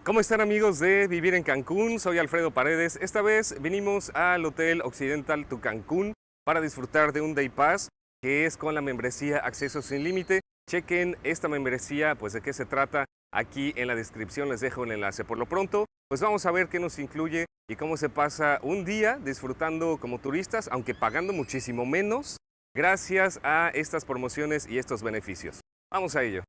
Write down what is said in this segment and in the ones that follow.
¿Cómo están amigos de Vivir en Cancún? Soy Alfredo Paredes. Esta vez vinimos al Hotel Occidental Tu Cancún para disfrutar de un Day Pass que es con la membresía Acceso Sin Límite. Chequen esta membresía, pues de qué se trata. Aquí en la descripción les dejo el enlace. Por lo pronto, pues vamos a ver qué nos incluye y cómo se pasa un día disfrutando como turistas, aunque pagando muchísimo menos, gracias a estas promociones y estos beneficios. Vamos a ello.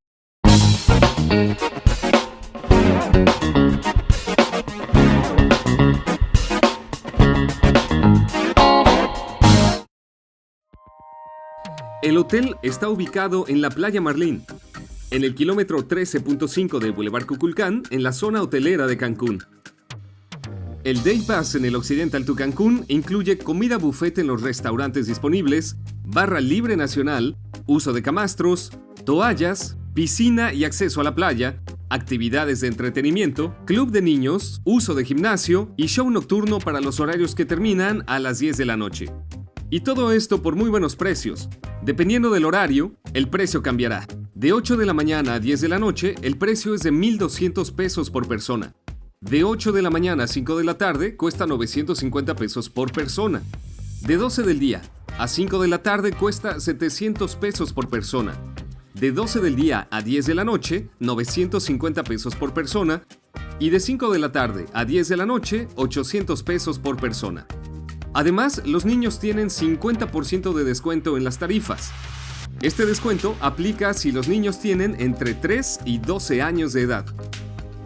El hotel está ubicado en la Playa Marlín, en el kilómetro 13.5 del Boulevard Cuculcán, en la zona hotelera de Cancún. El Day Pass en el Occidental Tu Cancún incluye comida buffet en los restaurantes disponibles, barra libre nacional, uso de camastros, toallas, piscina y acceso a la playa, actividades de entretenimiento, club de niños, uso de gimnasio y show nocturno para los horarios que terminan a las 10 de la noche. Y todo esto por muy buenos precios. Dependiendo del horario, el precio cambiará. De 8 de la mañana a 10 de la noche, el precio es de 1,200 pesos por persona. De 8 de la mañana a 5 de la tarde, cuesta 950 pesos por persona. De 12 del día a 5 de la tarde, cuesta 700 pesos por persona. De 12 del día a 10 de la noche, 950 pesos por persona. Y de 5 de la tarde a 10 de la noche, 800 pesos por persona. Además, los niños tienen 50% de descuento en las tarifas. Este descuento aplica si los niños tienen entre 3 y 12 años de edad.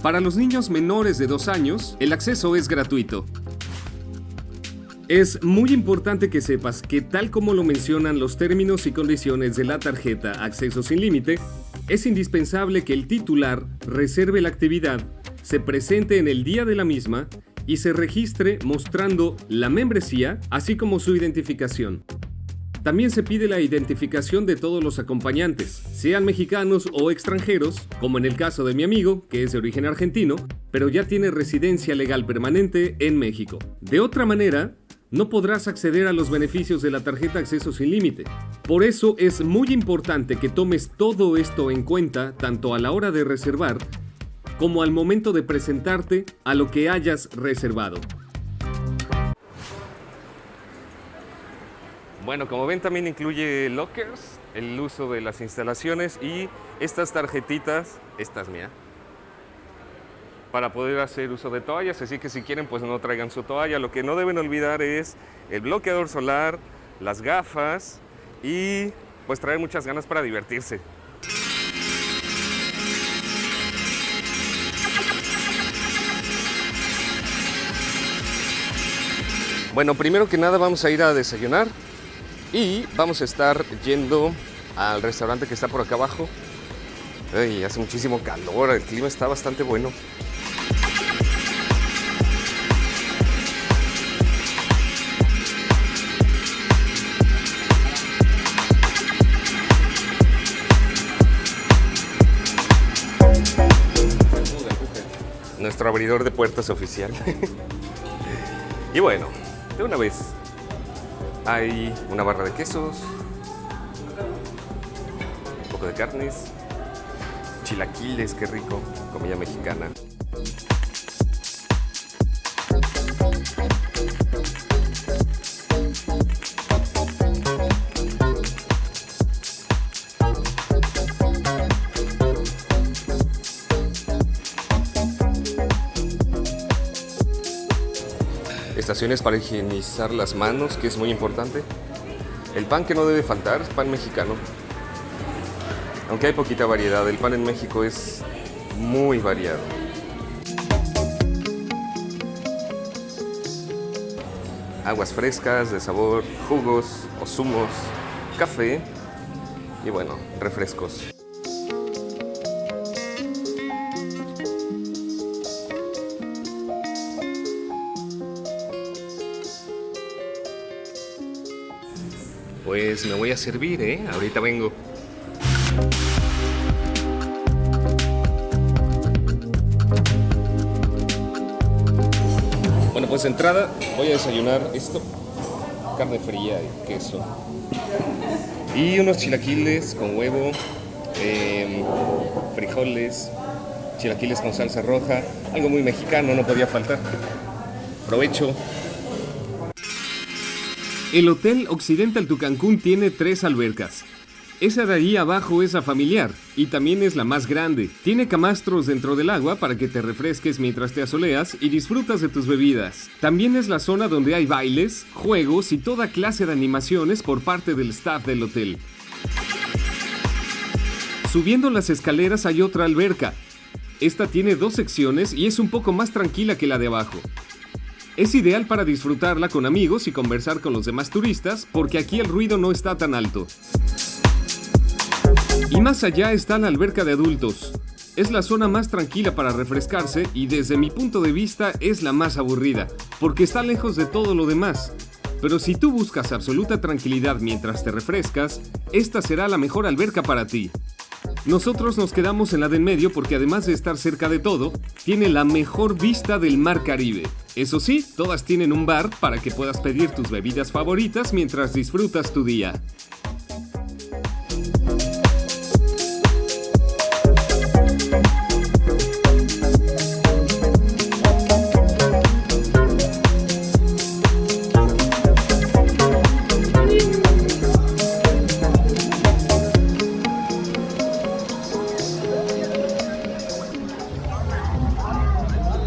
Para los niños menores de 2 años, el acceso es gratuito. Es muy importante que sepas que, tal como lo mencionan los términos y condiciones de la tarjeta Acceso Sin Límite, es indispensable que el titular reserve la actividad, se presente en el día de la misma y se registre mostrando la membresía, así como su identificación. También se pide la identificación de todos los acompañantes, sean mexicanos o extranjeros, como en el caso de mi amigo, que es de origen argentino, pero ya tiene residencia legal permanente en México. De otra manera, no podrás acceder a los beneficios de la tarjeta Acceso Sin Límite. Por eso es muy importante que tomes todo esto en cuenta, tanto a la hora de reservar, como al momento de presentarte a lo que hayas reservado. Bueno, como ven, también incluye lockers, el uso de las instalaciones y estas tarjetitas, mira, para poder hacer uso de toallas, así que si quieren pues no traigan su toalla. Lo que no deben olvidar es el bloqueador solar, las gafas y pues traer muchas ganas para divertirse. Bueno, primero que nada vamos a ir a desayunar y vamos a estar yendo al restaurante que está por acá abajo. Ay, hace muchísimo calor, el clima está bastante bueno. Nuestro abridor de puertas oficial. Y bueno, de una vez hay una barra de quesos, un poco de carnes, chilaquiles, qué rico, comida mexicana. Estaciones para higienizar las manos, que es muy importante. El pan que no debe faltar es pan mexicano. Aunque hay poquita variedad, el pan en México es muy variado. Aguas frescas de sabor, jugos o zumos, café y bueno, refrescos. Pues me voy a servir, ahorita vengo. Bueno, pues de entrada voy a desayunar esto. Carne fría y queso. Y unos chilaquiles con huevo, frijoles, chilaquiles con salsa roja, algo muy mexicano, no podía faltar. Provecho. El Hotel Occidental Tu Cancún tiene 3 albercas. Esa de ahí abajo es la familiar y también es la más grande. Tiene camastros dentro del agua para que te refresques mientras te asoleas y disfrutas de tus bebidas. También es la zona donde hay bailes, juegos y toda clase de animaciones por parte del staff del hotel. Subiendo las escaleras hay otra alberca. Esta tiene 2 secciones y es un poco más tranquila que la de abajo. Es ideal para disfrutarla con amigos y conversar con los demás turistas porque aquí el ruido no está tan alto. Y más allá está la alberca de adultos. Es la zona más tranquila para refrescarse y desde mi punto de vista es la más aburrida, porque está lejos de todo lo demás. Pero si tú buscas absoluta tranquilidad mientras te refrescas, esta será la mejor alberca para ti. Nosotros nos quedamos en la de en medio porque además de estar cerca de todo, tiene la mejor vista del mar Caribe. Eso sí, todas tienen un bar para que puedas pedir tus bebidas favoritas mientras disfrutas tu día.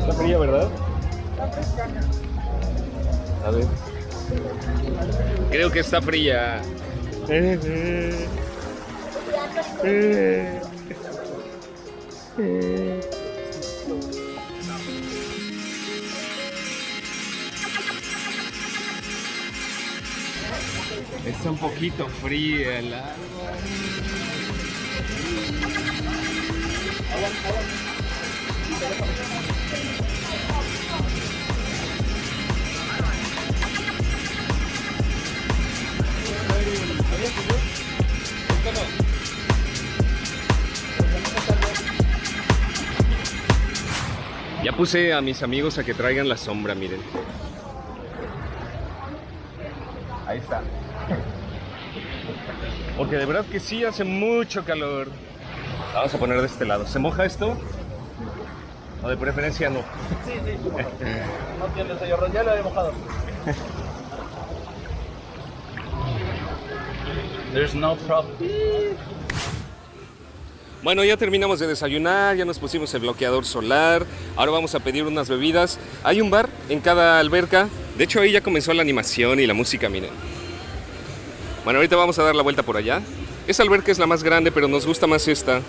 Está fría, ¿verdad? A ver. Creo que está fría. Está un poquito fría el agua. Ya puse a mis amigos a que traigan la sombra, miren. Ahí está. Porque de verdad que sí hace mucho calor. La vamos a poner de este lado. ¿Se moja esto? O de preferencia no. Sí. No tiene señor, ya lo he mojado. There's no problem. Bueno, ya terminamos de desayunar, ya nos pusimos el bloqueador solar. Ahora vamos a pedir unas bebidas. Hay un bar en cada alberca. De hecho, ahí ya comenzó la animación y la música, miren. Bueno, ahorita vamos a dar la vuelta por allá. Esa alberca es la más grande, pero nos gusta más esta,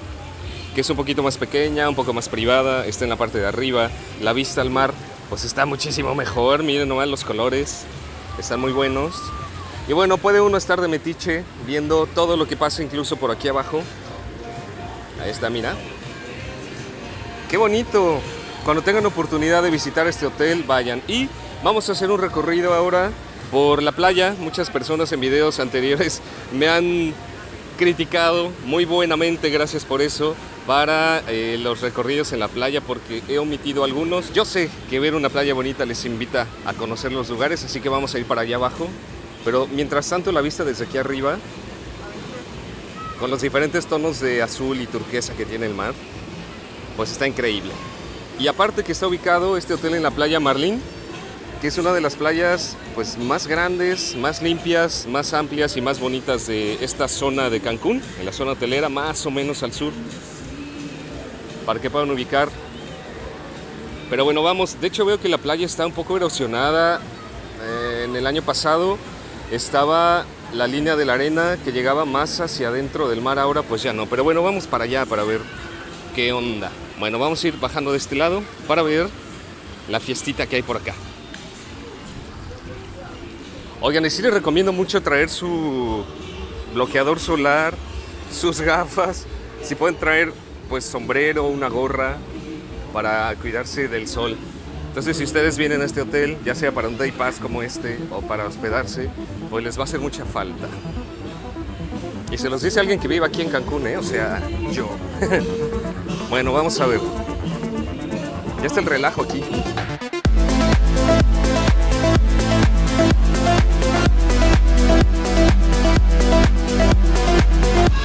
que es un poquito más pequeña, un poco más privada. Está en la parte de arriba. La vista al mar, pues está muchísimo mejor. Miren nomás los colores. Están muy buenos. Y bueno, puede uno estar de metiche viendo todo lo que pasa incluso por aquí abajo. Ahí está, mira. ¡Qué bonito! Cuando tengan oportunidad de visitar este hotel, vayan. Y vamos a hacer un recorrido ahora por la playa. Muchas personas en videos anteriores me han criticado muy buenamente, gracias por eso, para los recorridos en la playa, porque he omitido algunos. Yo sé que ver una playa bonita les invita a conocer los lugares, así que vamos a ir para allá abajo. Pero mientras tanto, la vista desde aquí arriba, con los diferentes tonos de azul y turquesa que tiene el mar, pues está increíble. Y aparte que está ubicado este hotel en la playa Marlín, que es una de las playas pues más grandes, más limpias, más amplias y más bonitas de esta zona de Cancún, en la zona hotelera más o menos al sur, para que puedan ubicar. Pero bueno, vamos, de hecho veo que la playa está un poco erosionada. En el año pasado estaba la línea de la arena que llegaba más hacia adentro del mar, ahora pues ya no. Pero bueno, vamos para allá para ver qué onda. Bueno, vamos a ir bajando de este lado para ver la fiestita que hay por acá. Oigan, y sí les recomiendo mucho traer su bloqueador solar, sus gafas. Si pueden traer pues sombrero, una gorra para cuidarse del sol. Entonces, si ustedes vienen a este hotel, ya sea para un day pass como este o para hospedarse, pues les va a hacer mucha falta. Y se los dice alguien que vive aquí en Cancún, o sea, yo. Bueno, vamos a ver. Ya está el relajo aquí.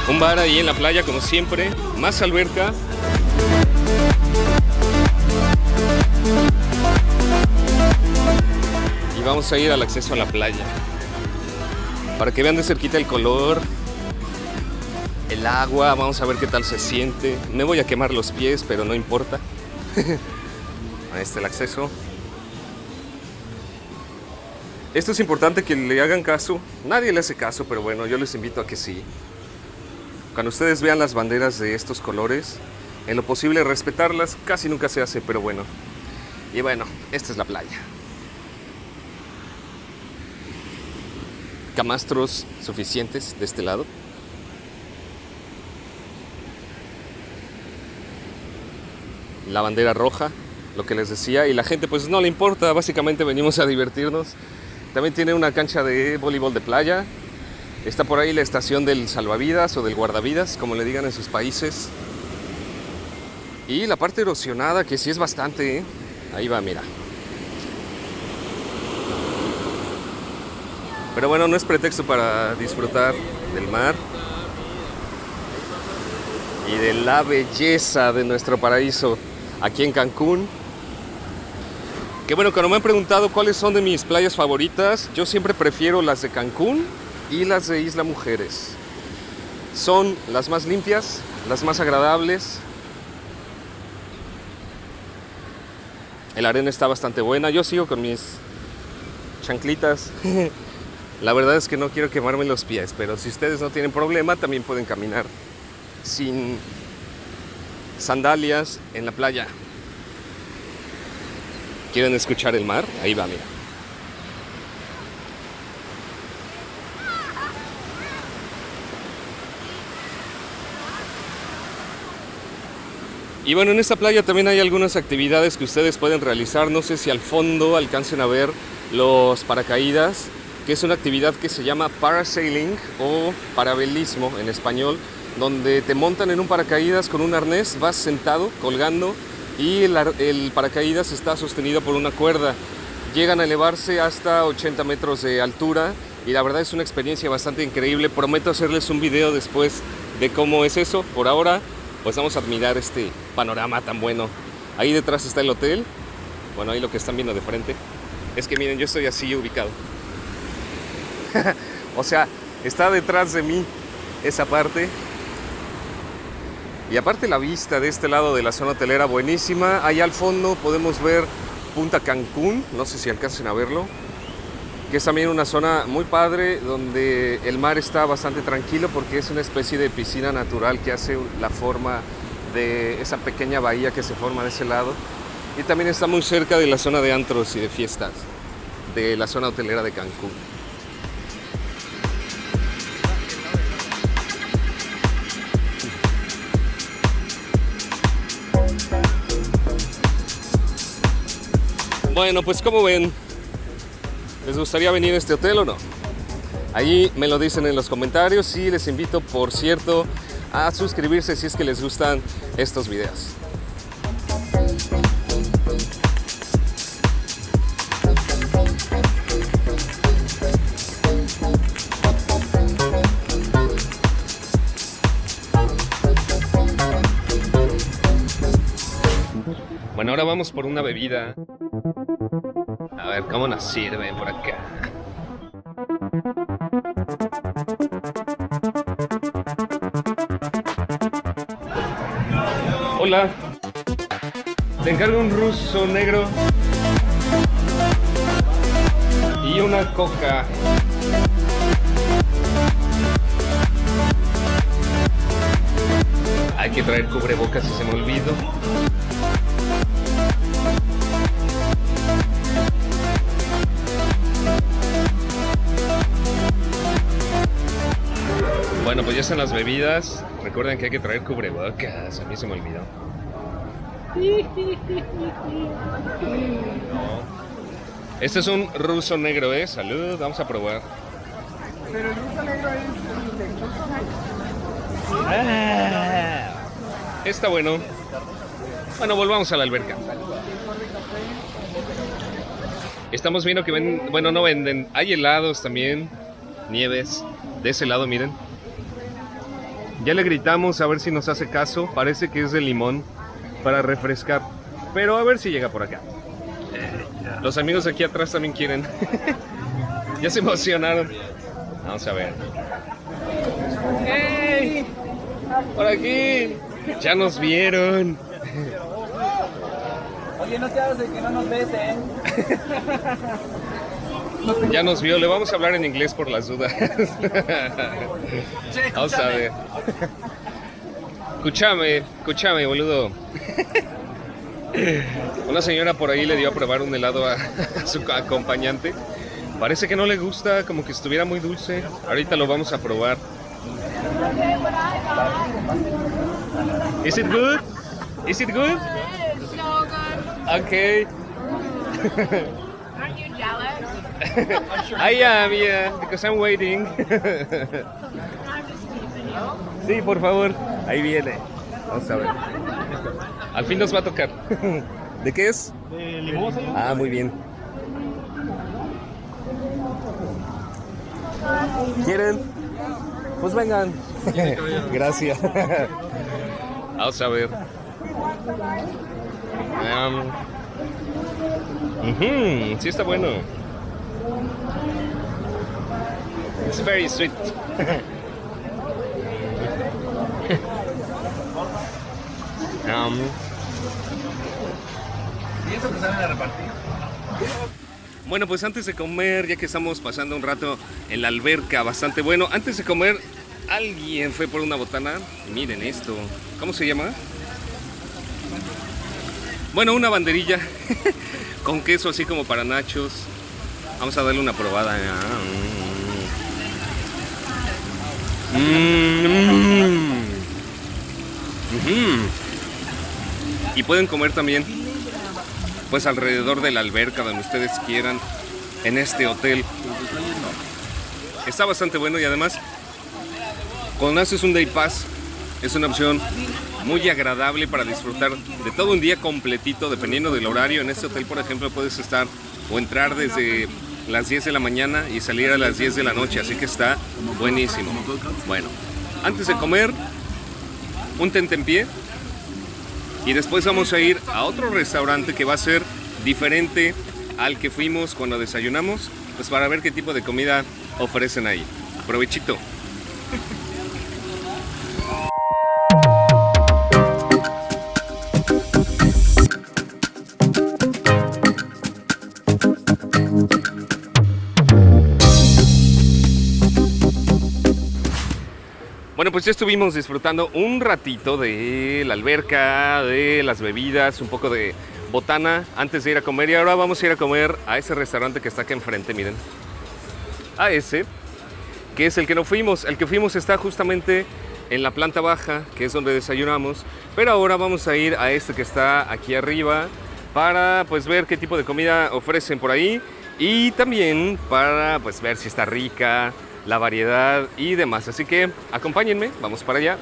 Un bar ahí en la playa, como siempre. Más alberca. vamos a ir al acceso a la playa. Para que vean de cerquita el color, el agua, vamos a ver qué tal se siente. Me voy a quemar los pies, pero no importa. Ahí está el acceso. Esto es importante que le hagan caso. Nadie le hace caso, pero bueno, yo les invito a que sí. Cuando ustedes vean las banderas de estos colores, en lo posible respetarlas. Casi nunca se hace, pero bueno. Y bueno, esta es la playa. Camastros suficientes de este lado. La bandera roja, lo que les decía, y la gente pues no le importa, básicamente venimos a divertirnos. También tiene una cancha de voleibol de playa. Está por ahí la estación del salvavidas o del guardavidas, como le digan en sus países. Y la parte erosionada, que sí es bastante, ¿eh? Ahí va, mira. Pero bueno, no es pretexto para disfrutar del mar y de la belleza de nuestro paraíso aquí en Cancún. Que bueno, cuando me han preguntado cuáles son de mis playas favoritas, yo siempre prefiero las de Cancún y las de Isla Mujeres. Son las más limpias, las más agradables. El arena está bastante buena. Yo sigo con mis chanclitas. La verdad es que no quiero quemarme los pies, pero si ustedes no tienen problema, también pueden caminar sin sandalias en la playa. ¿Quieren escuchar el mar? Ahí va, mira. Y bueno, en esta playa también hay algunas actividades que ustedes pueden realizar. No sé si al fondo alcancen a ver los paracaídas, que es una actividad que se llama parasailing o parabelismo en español, donde te montan en un paracaídas con un arnés, vas sentado, colgando, y el paracaídas está sostenido por una cuerda. Llegan a elevarse hasta 80 metros de altura y la verdad es una experiencia bastante increíble. Prometo hacerles un video después de cómo es eso. Por ahora, pues vamos a admirar este panorama tan bueno. Ahí detrás está el hotel. Bueno, ahí lo que están viendo de frente es que miren, yo estoy así ubicado. O sea, está detrás de mí esa parte. Y aparte la vista de este lado de la zona hotelera buenísima. Allá al fondo podemos ver Punta Cancún, no sé si alcancen a verlo, que es también una zona muy padre donde el mar está bastante tranquilo porque es una especie de piscina natural que hace la forma de esa pequeña bahía que se forma de ese lado. Y también está muy cerca de la zona de antros y de fiestas de la zona hotelera de Cancún. Bueno, pues como ven, ¿les gustaría venir a este hotel o no? Ahí me lo dicen en los comentarios y les invito, por cierto, a suscribirse si es que les gustan estos videos. Bueno, ahora vamos por una bebida. A ver cómo nos sirven por acá. Hola. Te encargo un ruso negro y una coca. Hay que traer cubrebocas si se me olvidó. Bueno, pues ya están las bebidas. Recuerden que hay que traer cubrebocas. A mí se me olvidó. Este es un ruso negro, ¿eh? Salud, vamos a probar. Pero el ruso negro es Está bueno. Bueno, volvamos a la alberca. Estamos viendo que ven, bueno, no venden. Hay helados también, nieves. De ese lado, miren. Ya le gritamos a ver si nos hace caso. Parece que es de limón para refrescar. Pero a ver si llega por acá. Los amigos aquí atrás también quieren. Ya se emocionaron. Vamos a ver. ¡Hey! ¡Por aquí! Ya nos vieron. Oye, no te hagas de que no nos ves, ¿eh? Ya nos vio, le vamos a hablar en inglés por las dudas. Vamos a ver. Escúchame, boludo. Una señora por ahí le dio a probar un helado a su acompañante. Parece que no le gusta, como que estuviera muy dulce. Ahorita lo vamos a probar. Is it good? Is it good? It's so good. Okay. Aren't you jealous? I am, yeah, because I'm waiting. I'm just keeping you. Sí, por favor. Ahí viene. Vamos a ver. Al fin nos va a tocar. ¿De qué es? De limón, señor. Ah, muy bien. ¿Quieren? Pues vengan. Gracias. Vamos a ver. Sí está bueno. It's very sweet. ¿Y eso que salen a repartir? Bueno, pues antes de comer, ya que estamos pasando un rato en la alberca bastante bueno, antes de comer, alguien fue por una botana. Miren esto. ¿Cómo se llama? Bueno, una banderilla con queso así como para nachos. Vamos a darle una probada. Y pueden comer también pues alrededor de la alberca, donde ustedes quieran, en este hotel. Está bastante bueno y además cuando haces un day pass es una opción muy agradable para disfrutar de todo un día completito, dependiendo del horario. En este hotel, por ejemplo, puedes estar o entrar desde las 10 de la mañana y salir a las 10 de la noche, así que está buenísimo. Bueno, antes de comer, un tentempié. Y después vamos a ir a otro restaurante que va a ser diferente al que fuimos cuando desayunamos, pues para ver qué tipo de comida ofrecen ahí. Provechito. Bueno, pues ya estuvimos disfrutando un ratito de la alberca, de las bebidas, un poco de botana antes de ir a comer. Y ahora vamos a ir a comer a ese restaurante que está acá enfrente, miren. A ese, que es el que no fuimos. El que fuimos está justamente en la planta baja, que es donde desayunamos. Pero ahora vamos a ir a este que está aquí arriba para pues ver qué tipo de comida ofrecen por ahí. Y también para pues ver si está rica, la variedad y demás. Así que acompáñenme, vamos para allá.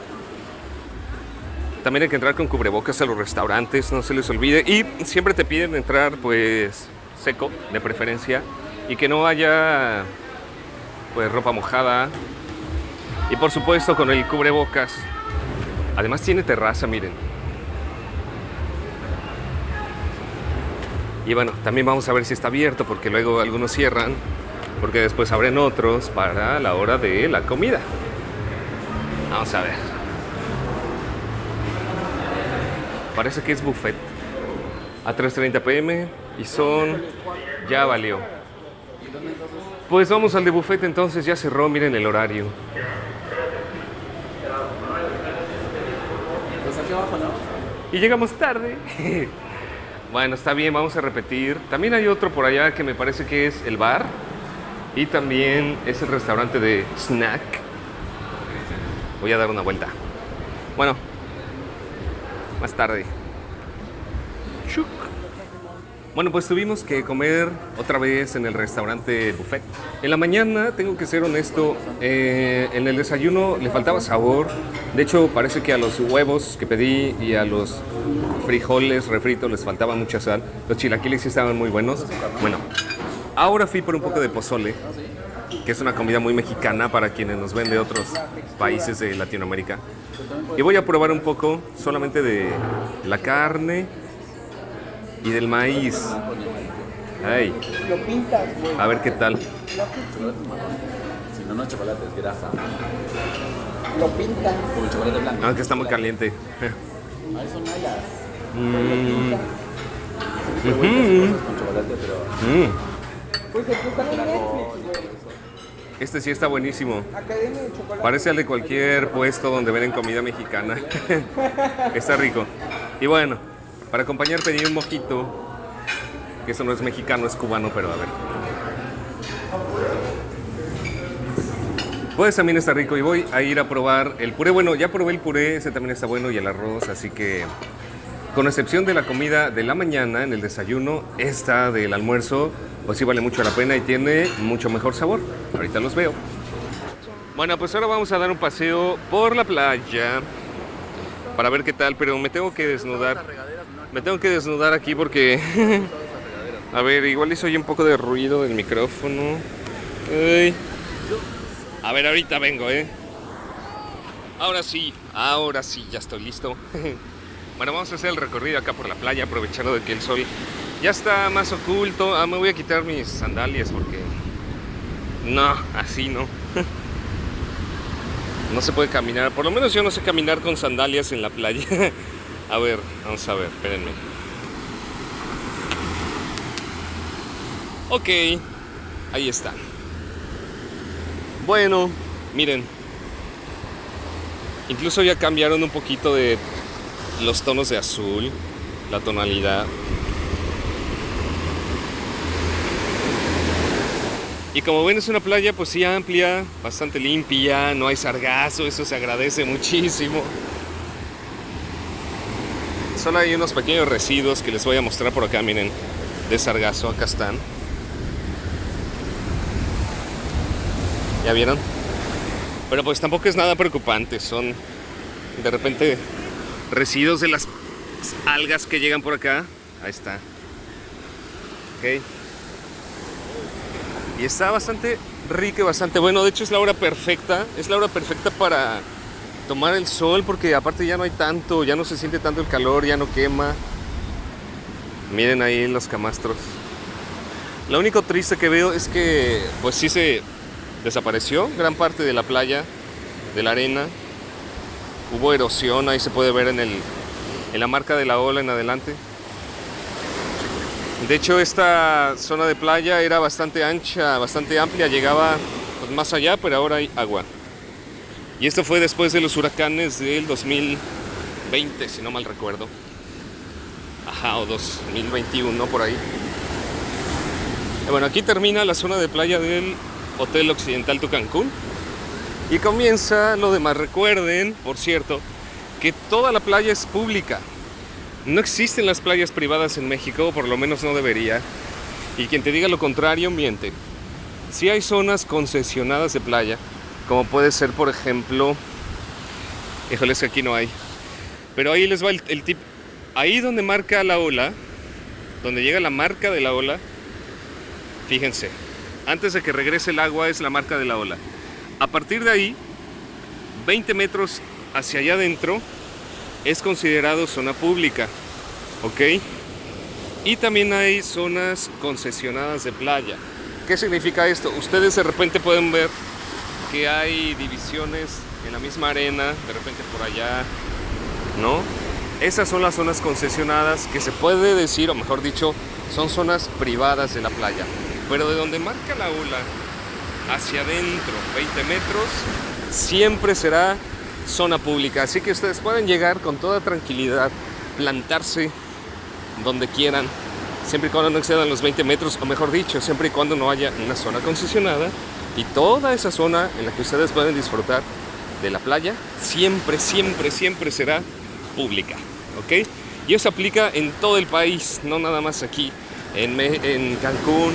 También hay que entrar con cubrebocas a los restaurantes, no se les olvide. Y siempre te piden entrar pues seco, de preferencia, y que no haya pues ropa mojada. Y por supuesto con el cubrebocas. Además tiene terraza, miren. Y bueno, también vamos a ver si está abierto, porque luego algunos cierran, porque después abren otros para la hora de la comida. Vamos a ver. Parece que es buffet a 3:30 p.m. y son... ya valió. Pues vamos al de buffet entonces, ya cerró, miren el horario. Pues aquí abajo, ¿no? Y llegamos tarde. Bueno, está bien, vamos a repetir. También hay otro por allá que me parece que es el bar. Y también es el restaurante de snack. Voy a dar una vuelta. Bueno, más tarde. Chuk. Bueno, pues tuvimos que comer otra vez en el restaurante buffet. En la mañana, tengo que ser honesto, en el desayuno le faltaba sabor. De hecho, parece que a los huevos que pedí y a los frijoles refritos les faltaba mucha sal. Los chilaquiles sí estaban muy buenos. Bueno, ahora fui por un poco de pozole, que es una comida muy mexicana para quienes nos ven de otros países de Latinoamérica. Y voy a probar un poco solamente de la carne y del maíz. Ay, Lo pintas, güey. a ver qué tal. Si no, no es chocolate, es grasa. Lo pintas. Como el chocolate blanco. Aunque está muy caliente. Ahí son alas. Mm, Fue vueltas cosas con chocolate, pero. mm. Pues el que está en Netflix, güey. Este sí está buenísimo. Academia de Chocolate. Parece al de cualquier puesto donde venden comida mexicana. Está rico. Y bueno, para acompañar pedí un mojito. Que eso no es mexicano, es cubano, pero a ver. Pues también está rico y voy a ir a probar el puré. Bueno, ya probé el puré, ese también está bueno y el arroz, así que con excepción de la comida de la mañana, en el desayuno, esta del almuerzo, pues sí vale mucho la pena y tiene mucho mejor sabor. Ahorita los veo. Bueno, pues ahora vamos a dar un paseo por la playa para ver qué tal, pero me tengo que desnudar. Me tengo que desnudar aquí porque... A ver, igual hizo un poco de ruido del micrófono. Ay. A ver, ahorita vengo, ¿eh? Ahora sí, ya estoy listo. Bueno, vamos a hacer el recorrido acá por la playa, aprovechando de que el sol ya está más oculto. Me voy a quitar mis sandalias porque... No, así no. No se puede caminar, por lo menos yo no sé caminar con sandalias en la playa. A ver, vamos a ver, espérenme. Ok, ahí está. Bueno, miren. Incluso ya cambiaron un poquito de los tonos de azul, la tonalidad. Y como ven es una playa pues sí amplia, bastante limpia, no hay sargazo, eso se agradece muchísimo. Solo hay unos pequeños residuos que les voy a mostrar por acá, miren, de sargazo, acá están. ¿Ya vieron? Pero pues tampoco es nada preocupante, son de repente residuos de las algas que llegan por acá. Ahí está. Ok. Y está bastante rico y bastante bueno. De hecho es la hora perfecta. Es la hora perfecta para tomar el sol porque aparte ya no hay tanto, ya no se siente tanto el calor, ya no quema. Miren ahí los camastros. Lo único triste que veo es que pues sí se desapareció gran parte de la playa, de la arena. Hubo erosión, ahí se puede ver en la marca de la ola en adelante. De hecho esta zona de playa era bastante ancha, bastante amplia, llegaba pues, más allá, pero ahora hay agua. Y esto fue después de los huracanes del 2020, si no mal recuerdo. Ajá, o 2021, por ahí. Y bueno, aquí termina la zona de playa del Hotel Occidental Cancún. Y comienza lo demás. Recuerden, por cierto, que toda la playa es pública. No existen las playas privadas en México, por lo menos no debería. Y quien te diga lo contrario, miente. Sí hay zonas concesionadas de playa, como puede ser, por ejemplo... Híjole, es que aquí no hay. Pero ahí les va el tip. Ahí donde marca la ola, donde llega la marca de la ola, fíjense, antes de que regrese el agua es la marca de la ola. A partir de ahí, 20 metros hacia allá adentro, es considerado zona pública, ¿ok? Y también hay zonas concesionadas de playa. ¿Qué significa esto? Ustedes de repente pueden ver que hay divisiones en la misma arena, de repente por allá, ¿no? Esas son las zonas concesionadas que se puede decir, o mejor dicho, son zonas privadas de la playa. Pero de donde marca la ola hacia adentro, 20 metros, siempre será zona pública. Así que ustedes pueden llegar con toda tranquilidad, plantarse donde quieran, siempre y cuando no excedan los 20 metros, o mejor dicho, siempre y cuando no haya una zona concesionada. Y toda esa zona en la que ustedes pueden disfrutar de la playa, siempre, siempre, siempre será pública, ¿ok? Y eso aplica en todo el país, no nada más aquí en Cancún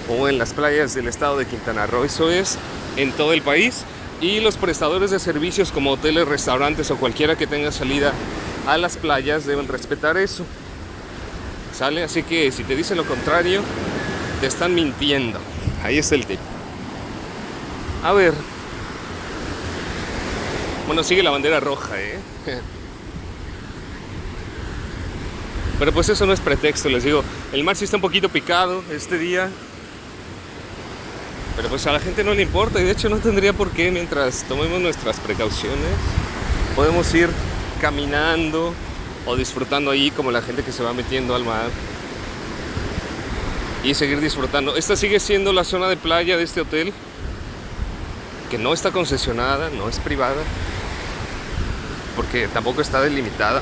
o en las playas del estado de Quintana Roo. Eso es en todo el país. Y los prestadores de servicios como hoteles, restaurantes o cualquiera que tenga salida a las playas deben respetar eso, ¿sale? Así que si te dicen lo contrario, te están mintiendo. Ahí está el tip. A ver. Bueno, sigue la bandera roja, ¿eh? Pero pues eso no es pretexto, les digo. El mar sí está un poquito picado este día. Pero pues a la gente no le importa y de hecho no tendría por qué mientras tomemos nuestras precauciones. Podemos ir caminando o disfrutando ahí como la gente que se va metiendo al mar. Y seguir disfrutando. Esta sigue siendo la zona de playa de este hotel. Que no está concesionada, no es privada. Porque tampoco está delimitada.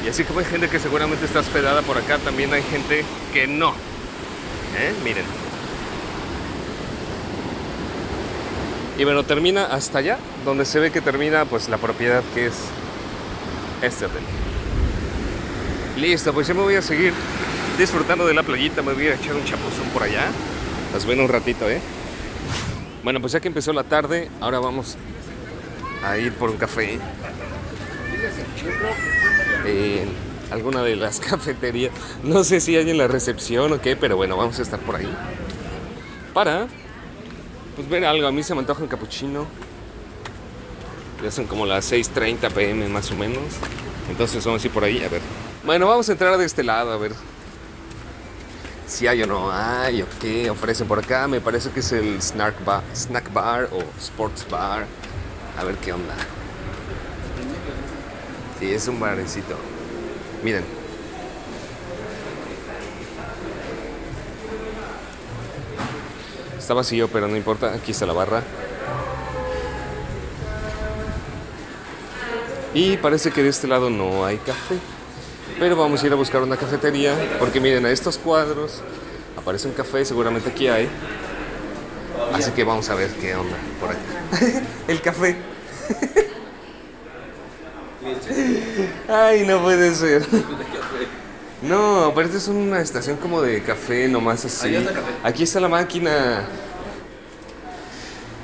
Y así como hay gente que seguramente está hospedada por acá, también hay gente que no. Miren. Y bueno, termina hasta allá, donde se ve que termina pues la propiedad que es este hotel. Listo, pues yo me voy a seguir disfrutando de la playita, me voy a echar un chapuzón por allá. Las veo en un ratito, Bueno, pues ya que empezó la tarde, ahora vamos a ir por un café. En alguna de las cafeterías. No sé si hay en la recepción o qué, pero bueno, vamos a estar por ahí. Para pues ver algo. A mí se me antoja un capuchino. Ya son como las 6:30 p.m. más o menos. Entonces vamos a ir por ahí, a ver. Bueno, vamos a entrar de este lado, a ver si hay o no hay, o qué ofrecen por acá. Me parece que es el snack bar o sports bar. A ver qué onda. Sí, es un barecito. Miren. Está vacío, pero no importa. Aquí está la barra. Y parece que de este lado no hay café. Pero vamos a ir a buscar una cafetería. Porque miren, a estos cuadros aparece un café. Seguramente aquí hay. Así que vamos a ver qué onda por acá. El café. Ay, no puede ser. No, aparte es una estación como de café, nomás así. Aquí está la máquina.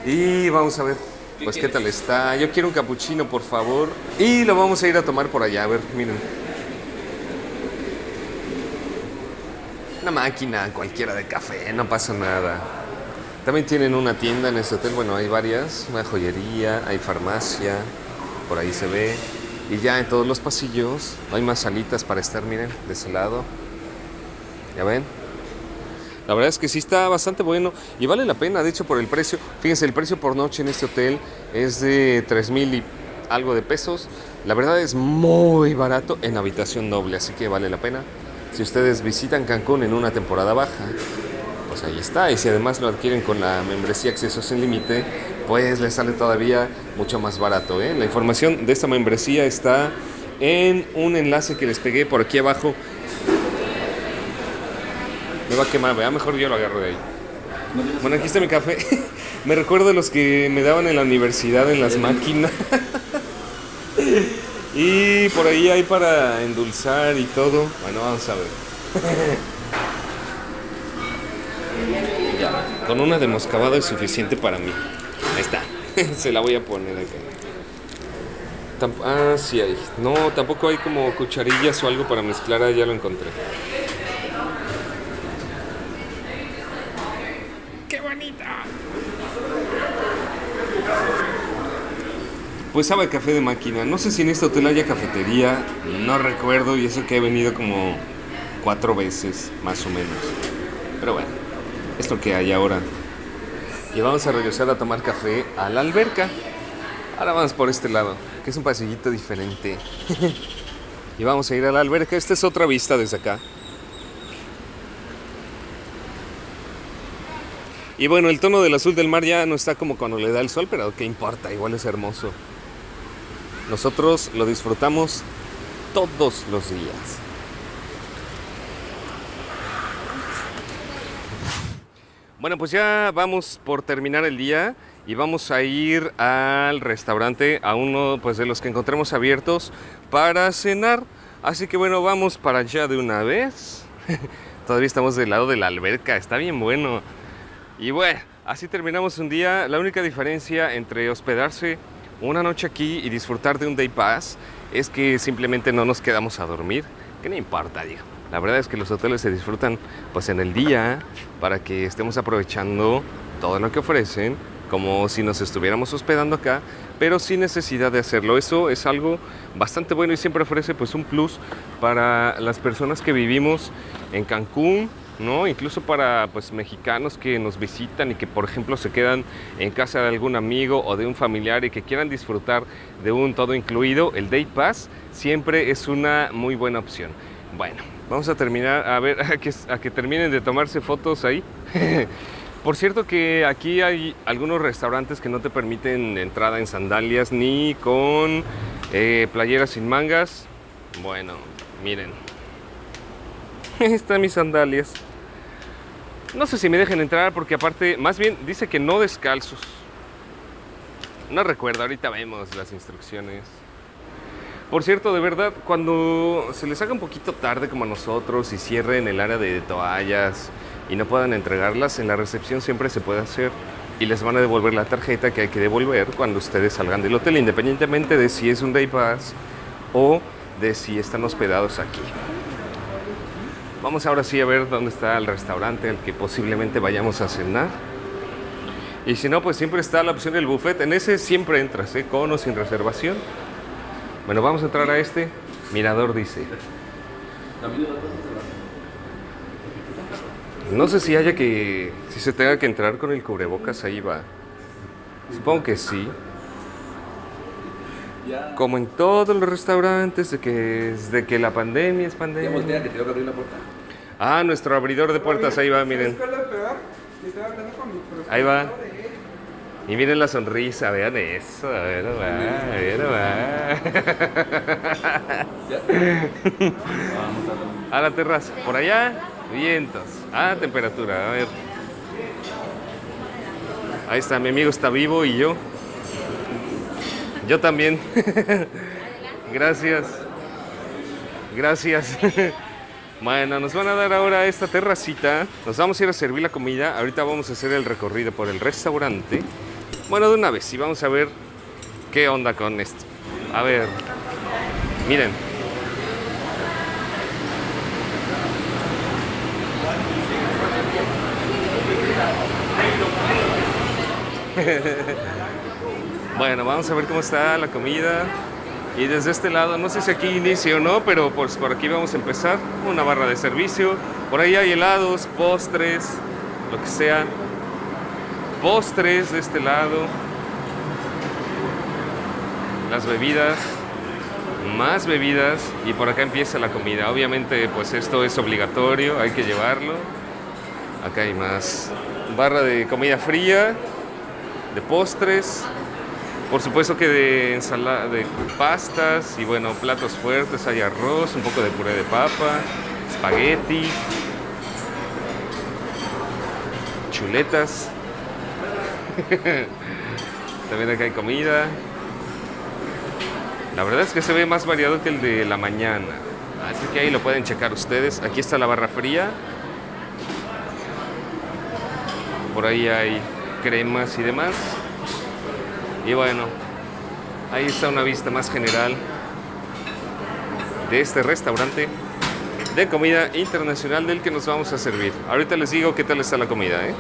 Y vamos a ver, pues qué tal está. Yo quiero un capuchino, por favor. Y lo vamos a ir a tomar por allá, a ver, miren. Una máquina cualquiera de café, no pasa nada. También tienen una tienda en este hotel, bueno, hay varias. Una joyería, hay farmacia, por ahí se ve. Y ya en todos los pasillos hay más salitas para estar, miren, de ese lado. ¿Ya ven? La verdad es que sí está bastante bueno y vale la pena, de hecho, por el precio. Fíjense, el precio por noche en este hotel es de 3,000 y algo de pesos. La verdad es muy barato en habitación doble, así que vale la pena. Si ustedes visitan Cancún en una temporada baja, pues ahí está. Y si además lo adquieren con la membresía Acceso Sin Límite, pues les sale todavía mucho más barato, La información de esta membresía está en un enlace que les pegué por aquí abajo. Me va a quemar, ¿verdad? Mejor yo lo agarro de ahí. Bueno, aquí está mi café. Me recuerdo de los que me daban en la universidad en las máquinas. Y por ahí hay para endulzar y todo. Bueno, vamos a ver. Ya, con una de moscabado es suficiente para mí. Ahí está. Se la voy a poner acá. Sí hay. No, tampoco hay como cucharillas o algo para mezclar. Ya lo encontré. ¡Qué bonita! Pues sabe café de máquina. No sé si en este hotel haya cafetería. No recuerdo. Y eso que he venido como 4 veces, más o menos. Pero bueno, es lo que hay ahora. Y vamos a regresar a tomar café a la alberca. Ahora vamos por este lado, que es un pasillito diferente. Y vamos a ir a la alberca. Esta es otra vista desde acá. Y bueno, el tono del azul del mar ya no está como cuando le da el sol, pero qué importa, igual es hermoso. Nosotros lo disfrutamos todos los días. Bueno, pues ya vamos por terminar el día y vamos a ir al restaurante, a uno pues de los que encontremos abiertos para cenar. Así que bueno, vamos para allá de una vez. Todavía estamos del lado de la alberca, está bien bueno. Y bueno, así terminamos un día. La única diferencia entre hospedarse una noche aquí y disfrutar de un day pass es que simplemente no nos quedamos a dormir. Que no importa, digo. La verdad es que los hoteles se disfrutan pues en el día para que estemos aprovechando todo lo que ofrecen como si nos estuviéramos hospedando acá, pero sin necesidad de hacerlo. Eso es algo bastante bueno y siempre ofrece pues un plus para las personas que vivimos en Cancún, ¿no? Incluso para pues mexicanos que nos visitan y que por ejemplo se quedan en casa de algún amigo o de un familiar y que quieran disfrutar de un todo incluido, el Day Pass siempre es una muy buena opción. Bueno, vamos a terminar, a ver, a que terminen de tomarse fotos ahí. Por cierto que aquí hay algunos restaurantes que no te permiten entrada en sandalias ni con playeras sin mangas. Bueno, miren. Están mis sandalias. No sé si me dejen entrar porque aparte, más bien dice que no descalzos. No recuerdo, ahorita vemos las instrucciones. Por cierto, de verdad, cuando se les haga un poquito tarde como a nosotros y cierren el área de toallas y no puedan entregarlas, en la recepción siempre se puede hacer y les van a devolver la tarjeta que hay que devolver cuando ustedes salgan del hotel, independientemente de si es un Day Pass o de si están hospedados aquí. Vamos ahora sí a ver dónde está el restaurante al que posiblemente vayamos a cenar. Y si no, pues siempre está la opción del buffet. En ese siempre entras, con o sin reservación. Bueno, vamos a entrar a este. Mirador dice. No sé si haya que... si se tenga que entrar con el cubrebocas, ahí va. Supongo que sí. Como en todos los restaurantes, desde que la pandemia es pandemia. Ya voltea, que tengo que abrir la puerta. Ah, nuestro abridor de puertas, ahí va, miren. Ahí va. Y miren la sonrisa, vean eso, a ver, a la terraza, por allá, vientos. Ah, temperatura, a ver. Ahí está, mi amigo está vivo y yo. Yo también. Gracias. Gracias. Bueno, nos van a dar ahora esta terracita. Nos vamos a ir a servir la comida. Ahorita vamos a hacer el recorrido por el restaurante. Bueno, de una vez. Y vamos a ver qué onda con esto. A ver. Miren. Bueno, vamos a ver cómo está la comida. Y desde este lado, no sé si aquí inicia o no, pero pues por aquí vamos a empezar. Una barra de servicio. Por ahí hay helados, postres, lo que sea. Postres de este lado. Las bebidas. Más bebidas. Y por acá empieza la comida. Obviamente, pues esto es obligatorio, hay que llevarlo. Acá hay más. Barra de comida fría. De postres. Por supuesto que de ensalada, de pastas y bueno, platos fuertes, hay arroz, un poco de puré de papa, espagueti, chuletas. También acá hay comida. La verdad es que se ve más variado que el de la mañana. Así que ahí lo pueden checar ustedes. Aquí está la barra fría. Por ahí hay cremas y demás. Y bueno, ahí está una vista más general de este restaurante de comida internacional del que nos vamos a servir. Ahorita les digo qué tal está la comida, ¿eh?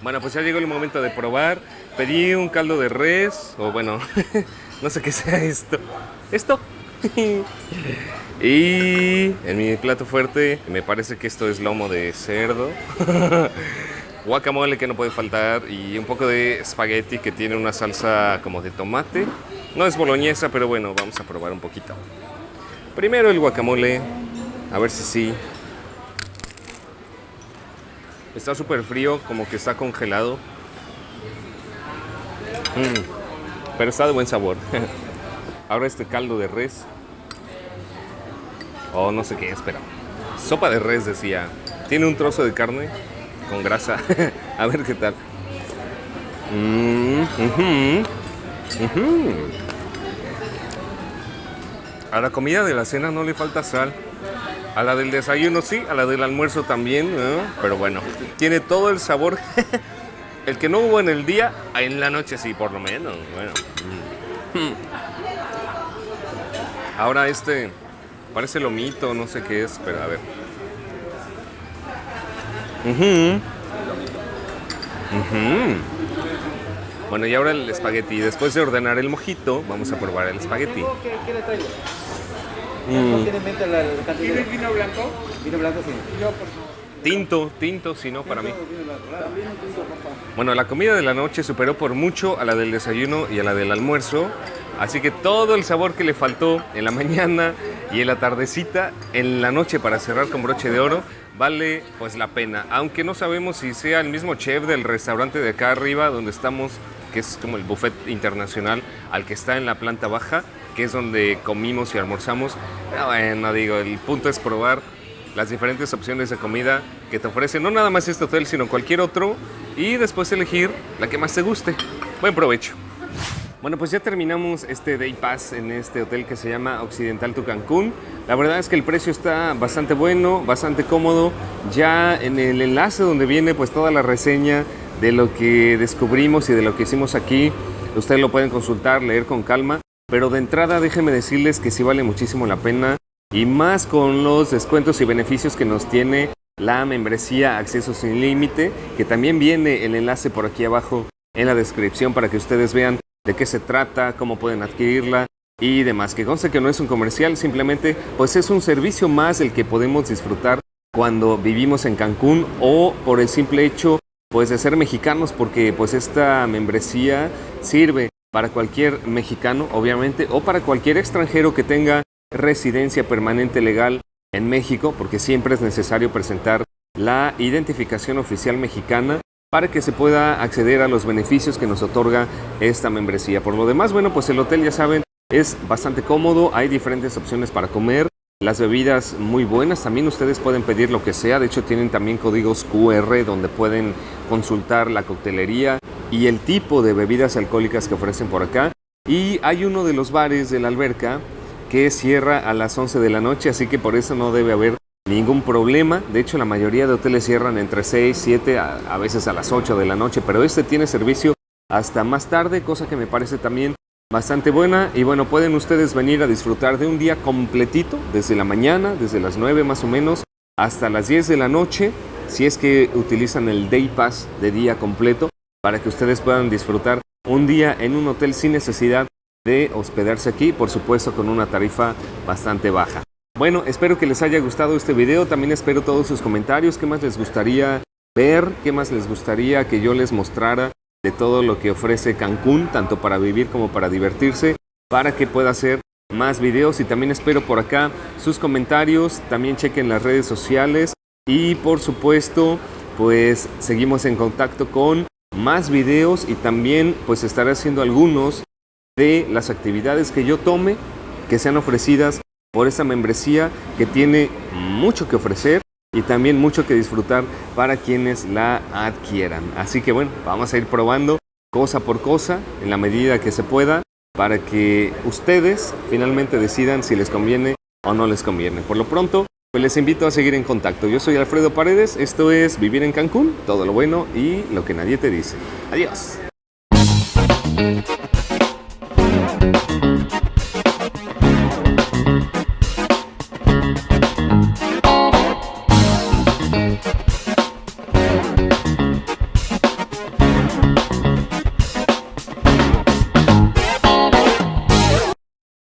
Bueno, pues ya llegó el momento de probar. Pedí un caldo de res, o bueno, no sé qué sea esto. ¿Esto? Y en mi plato fuerte me parece que esto es lomo de cerdo. Guacamole que no puede faltar y un poco de espagueti que tiene una salsa como de tomate. No es boloñesa, pero bueno, vamos a probar un poquito. Primero el guacamole, a ver si sí. Está súper frío, como que está congelado. Pero está de buen sabor. Ahora este caldo de res. Oh, no sé qué es, pero sopa de res decía. Tiene un trozo de carne con grasa. A ver qué tal. A la comida de la cena no le falta sal. A la del desayuno sí, a la del almuerzo también, ¿no? Pero bueno, tiene todo el sabor. El que no hubo en el día, en la noche sí, por lo menos. Bueno. Ahora este parece lomito, no sé qué es, pero a ver. Bueno, y ahora el espagueti. Después de ordenar el mojito, vamos a probar el espagueti. ¿Qué le traigo? ¿No tiene en mente el cantinero? ¿Quieres vino blanco? Vino blanco, sí. No, por favor. Tinto, si no, para mí. Bueno, la comida de la noche superó por mucho a la del desayuno y a la del almuerzo. Así que todo el sabor que le faltó en la mañana y en la tardecita, en la noche para cerrar con broche de oro, vale pues la pena. Aunque no sabemos si sea el mismo chef del restaurante de acá arriba donde estamos, que es como el buffet internacional, al que está en la planta baja, que es donde comimos y almorzamos. Pero bueno, digo, el punto es probar las diferentes opciones de comida que te ofrecen, no nada más este hotel, sino cualquier otro, y después elegir la que más te guste. Buen provecho. Bueno, pues ya terminamos este Day Pass en este hotel que se llama Occidental to Cancún. La verdad es que el precio está bastante bueno, bastante cómodo. Ya en el enlace donde viene pues toda la reseña de lo que descubrimos y de lo que hicimos aquí, ustedes lo pueden consultar, leer con calma. Pero de entrada déjenme decirles que sí vale muchísimo la pena, y más con los descuentos y beneficios que nos tiene la membresía Acceso Sin Límite, que también viene el enlace por aquí abajo en la descripción para que ustedes vean de qué se trata, cómo pueden adquirirla y demás. Que conste que no es un comercial, simplemente pues es un servicio más el que podemos disfrutar cuando vivimos en Cancún, o por el simple hecho pues de ser mexicanos, porque pues esta membresía sirve para cualquier mexicano, obviamente, o para cualquier extranjero que tenga residencia permanente legal en México, porque siempre es necesario presentar la identificación oficial mexicana para que se pueda acceder a los beneficios que nos otorga esta membresía. Por lo demás, bueno, pues el hotel, ya saben, es bastante cómodo, hay diferentes opciones para comer, las bebidas muy buenas, también ustedes pueden pedir lo que sea, de hecho tienen también códigos QR donde pueden consultar la coctelería y el tipo de bebidas alcohólicas que ofrecen por acá. Y hay uno de los bares de la alberca que cierra a las 11 de la noche, así que por eso no debe haber ningún problema. De hecho, la mayoría de hoteles cierran entre 6, 7, a veces a las 8 de la noche, pero este tiene servicio hasta más tarde, cosa que me parece también bastante buena. Y bueno, pueden ustedes venir a disfrutar de un día completito, desde la mañana, desde las 9 más o menos, hasta las 10 de la noche, si es que utilizan el Day Pass de día completo, para que ustedes puedan disfrutar un día en un hotel sin necesidad de hospedarse aquí, por supuesto con una tarifa bastante baja. Bueno, espero que les haya gustado este video, también espero todos sus comentarios, qué más les gustaría ver, qué más les gustaría que yo les mostrara de todo lo que ofrece Cancún, tanto para vivir como para divertirse, para que pueda hacer más videos. Y también espero por acá sus comentarios, también chequen las redes sociales y por supuesto pues seguimos en contacto con más videos, y también pues estaré haciendo algunos de las actividades que yo tome, que sean ofrecidas por esta membresía, que tiene mucho que ofrecer y también mucho que disfrutar para quienes la adquieran. Así que bueno, vamos a ir probando cosa por cosa en la medida que se pueda, para que ustedes finalmente decidan si les conviene o no les conviene. Por lo pronto, pues les invito a seguir en contacto. Yo soy Alfredo Paredes, esto es Vivir en Cancún, todo lo bueno y lo que nadie te dice. Adiós.